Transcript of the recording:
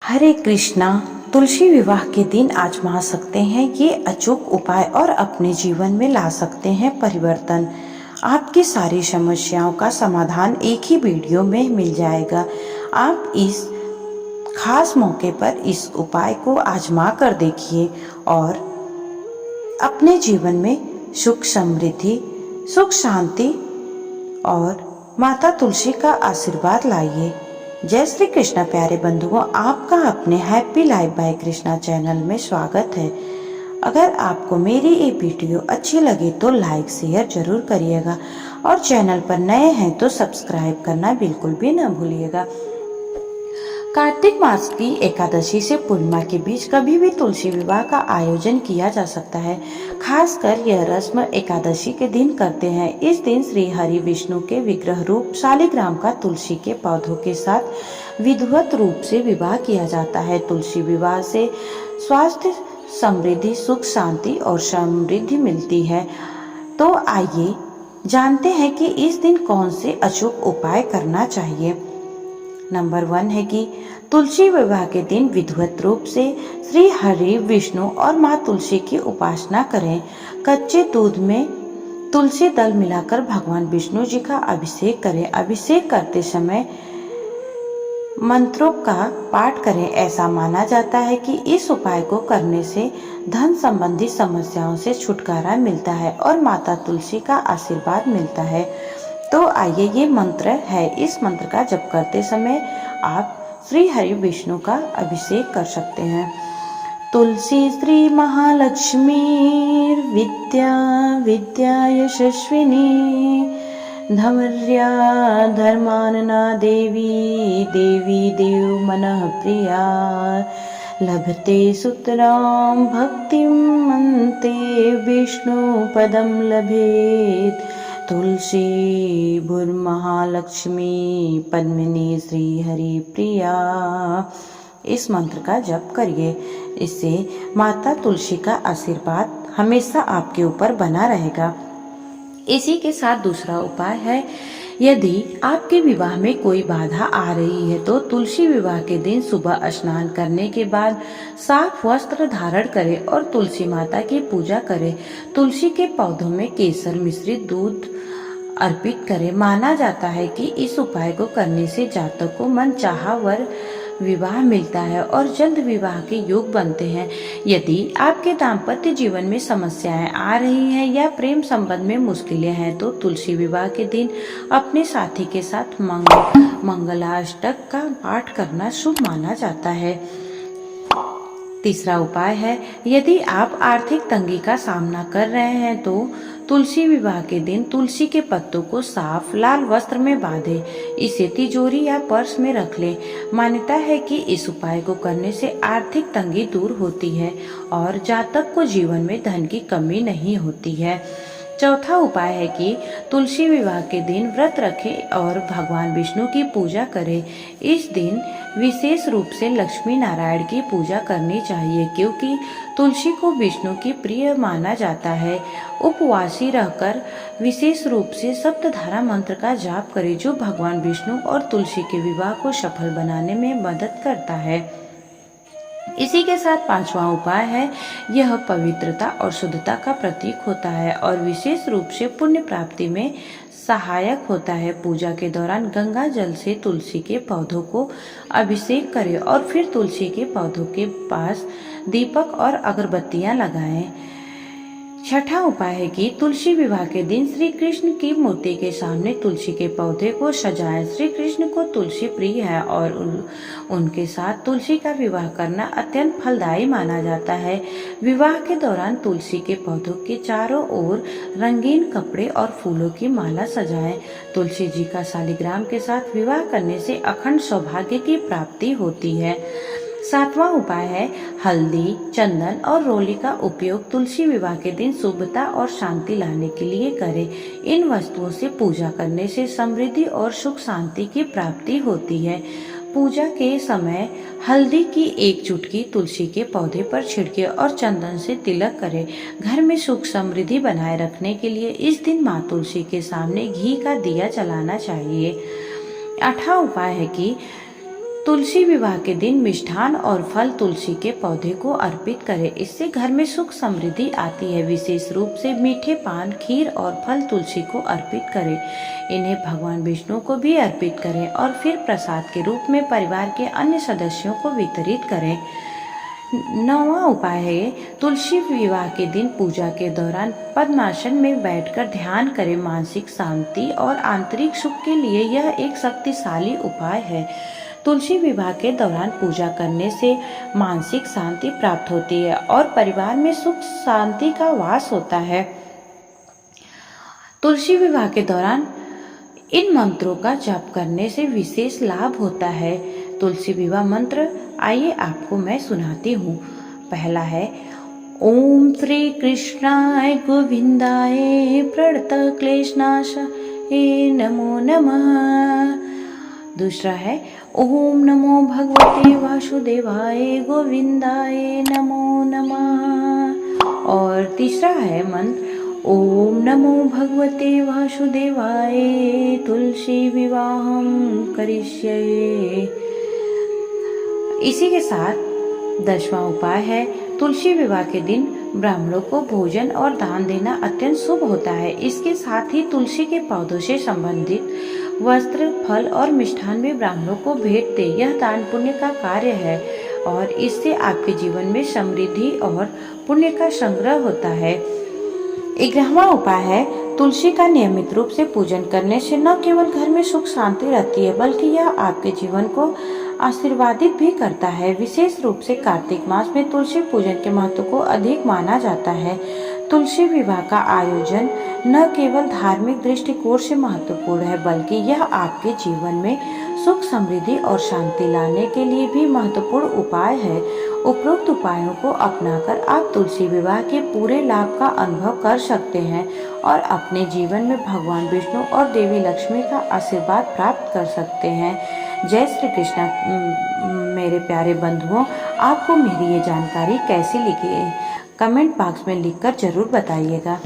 हरे कृष्णा। तुलसी विवाह के दिन आजमा सकते हैं ये अचूक उपाय और अपने जीवन में ला सकते हैं परिवर्तन। आपकी सारी समस्याओं का समाधान एक ही वीडियो में मिल जाएगा। आप इस खास मौके पर इस उपाय को आजमा कर देखिए और अपने जीवन में सुख समृद्धि, सुख शांति और माता तुलसी का आशीर्वाद लाइए। जय श्री कृष्णा प्यारे बंधुओं, आपका अपने happy life by Krishna channel में स्वागत है। अगर आपको मेरी ये वीडियो अच्छी लगे तो लाइक शेयर जरूर करिएगा और चैनल पर नए हैं तो सब्सक्राइब करना बिल्कुल भी न भूलिएगा। कार्तिक मास की एकादशी से पूर्णिमा के बीच कभी भी तुलसी विवाह का आयोजन किया जा सकता है। खासकर यह रस्म एकादशी के दिन करते हैं। इस दिन श्री हरि विष्णु के विग्रह रूप शालिग्राम का तुलसी के पौधों के साथ विधिवत रूप से विवाह किया जाता है। तुलसी विवाह से स्वास्थ्य, समृद्धि, सुख शांति और समृद्धि मिलती है। तो आइए जानते हैं कि इस दिन कौन से अचूक उपाय करना चाहिए। नंबर 1 है कि तुलसी विवाह के दिन विधिवत रूप से श्री हरि विष्णु और माँ तुलसी की उपासना करें। कच्चे दूध में तुलसी दल मिलाकर भगवान विष्णु जी का अभिषेक करें। अभिषेक करते समय मंत्रों का पाठ करें। ऐसा माना जाता है कि इस उपाय को करने से धन संबंधी समस्याओं से छुटकारा मिलता है और माता तुलसी का आशीर्वाद मिलता है। तो आइए, ये मंत्र है। इस मंत्र का जप करते समय आप श्री हरि विष्णु का अभिषेक कर सकते हैं। तुलसी श्री महालक्ष्मी विद्या विद्या यशस्विनी धैर्या धर्मानना देवी देवी देव मनः प्रिया लभते सुतरां भक्तिं मन्ते विष्णु पदं लभेत तुलसी भूर्महालक्ष्मी पद्मिनी श्री हरि प्रिया। इस मंत्र का जप करिए। इससे माता तुलसी का आशीर्वाद हमेशा आपके ऊपर बना रहेगा। इसी के साथ दूसरा उपाय है, यदि आपके विवाह में कोई बाधा आ रही है तो तुलसी विवाह के दिन सुबह स्नान करने के बाद साफ वस्त्र धारण करें और तुलसी माता की पूजा करें। तुलसी के पौधों में केसर मिश्रित दूध अर्पित करें। माना जाता है कि इस उपाय को करने से जातक को मनचाहा वर विवाह मिलता है और जल्द विवाह के योग बनते हैं। यदि आपके दाम्पत्य जीवन में समस्याएं आ रही हैं या प्रेम संबंध में मुश्किलें हैं तो तुलसी विवाह के दिन अपने साथी के साथ मंगलाष्टक का पाठ करना शुभ माना जाता है। तीसरा उपाय है, यदि आप आर्थिक तंगी का सामना कर रहे हैं तो तुलसी विवाह के दिन तुलसी के पत्तों को साफ लाल वस्त्र में बांधें। इसे तिजोरी या पर्स में रख लें। मान्यता है कि इस उपाय को करने से आर्थिक तंगी दूर होती है और जातक को जीवन में धन की कमी नहीं होती है। चौथा उपाय है कि तुलसी विवाह के दिन व्रत रखें और भगवान विष्णु की पूजा करें। इस दिन विशेष रूप से लक्ष्मी नारायण की पूजा करनी चाहिए क्योंकि तुलसी को विष्णु की प्रिय माना जाता है। उपवासी रहकर विशेष रूप से सप्तधारा मंत्र का जाप करें जो भगवान विष्णु और तुलसी के विवाह को सफल बनाने में मदद करता है। इसी के साथ पांचवा उपाय है, यह पवित्रता और शुद्धता का प्रतीक होता है और विशेष रूप से पुण्य प्राप्ति में सहायक होता है। पूजा के दौरान गंगा जल से तुलसी के पौधों को अभिषेक करें और फिर तुलसी के पौधों के पास दीपक और अगरबत्तियां लगाएं। छठा उपाय है कि तुलसी विवाह के दिन श्री कृष्ण की मूर्ति के सामने तुलसी के पौधे को सजाएं। श्री कृष्ण को तुलसी प्रिय है और उनके साथ तुलसी का विवाह करना अत्यंत फलदायी माना जाता है। विवाह के दौरान तुलसी के पौधों के चारों ओर रंगीन कपड़े और फूलों की माला सजाएं। तुलसी जी का शालिग्राम के साथ विवाह करने से अखंड सौभाग्य की प्राप्ति होती है। सातवां उपाय है, हल्दी, चंदन और रोली का उपयोग तुलसी विवाह के दिन शुभता और शांति लाने के लिए करें। इन वस्तुओं से पूजा करने से समृद्धि और सुख शांति की प्राप्ति होती है। पूजा के समय हल्दी की एक चुटकी तुलसी के पौधे पर छिड़के और चंदन से तिलक करें। घर में सुख समृद्धि बनाए रखने के लिए इस दिन माँ तुलसी के सामने घी का दिया जलाना चाहिए। 8वां उपाय है कि तुलसी विवाह के दिन मिष्ठान और फल तुलसी के पौधे को अर्पित करें। इससे घर में सुख समृद्धि आती है। विशेष रूप से मीठे पान, खीर और फल तुलसी को अर्पित करें। इन्हें भगवान विष्णु को भी अर्पित करें और फिर प्रसाद के रूप में परिवार के अन्य सदस्यों को वितरित करें। 9वां उपाय है, तुलसी विवाह के दिन पूजा के दौरान पद्मासन में बैठकर ध्यान करें। मानसिक शांति और आंतरिक सुख के लिए यह एक शक्तिशाली उपाय है। तुलसी विवाह के दौरान पूजा करने से मानसिक शांति प्राप्त होती है और परिवार में सुख शांति का वास होता है। तुलसी विवाह के दौरान इन मंत्रों का जप करने से विशेष लाभ होता है। तुलसी विवाह मंत्र आइए आपको मैं सुनाती हूँ। पहला है, ओम श्री कृष्णाय गोविंदाय प्रणत क्लेशनाशाय नमो नमः। दूसरा है, ओम नमो भगवते वासुदेवाय गोविंदाय नमो नमः। और तीसरा है मंत्र, ओम नमो भगवते वासुदेवाय तुलसी विवाहं करिष्ये। इसी के साथ 10वां उपाय है, तुलसी विवाह के दिन ब्राह्मणों को भोजन और दान देना अत्यंत शुभ होता है। इसके साथ ही तुलसी के पौधों से संबंधित वस्त्र, फल और मिष्ठान भी ब्राह्मणों को भेंट दे। यह दान पुण्य का कार्य है और इससे आपके जीवन में समृद्धि और पुण्य का संग्रह होता है। 11वां उपाय है, तुलसी का नियमित रूप से पूजन करने से न केवल घर में सुख शांति रहती है बल्कि यह आपके जीवन को आशीर्वादित भी करता है। विशेष रूप से कार्तिक मास में तुलसी पूजन के महत्व को अधिक माना जाता है। तुलसी विवाह का आयोजन न केवल धार्मिक दृष्टिकोण से महत्वपूर्ण है बल्कि यह आपके जीवन में सुख, समृद्धि और शांति लाने के लिए भी महत्वपूर्ण उपाय है। उपरोक्त उपायों को अपनाकर आप तुलसी विवाह के पूरे लाभ का अनुभव कर सकते हैं और अपने जीवन में भगवान विष्णु और देवी लक्ष्मी का आशीर्वाद प्राप्त कर सकते हैं। जय श्री कृष्ण। मेरे प्यारे बंधुओं, आपको मेरी ये जानकारी कैसी लगी? कमेंट बॉक्स में लिखकर जरूर बताइएगा।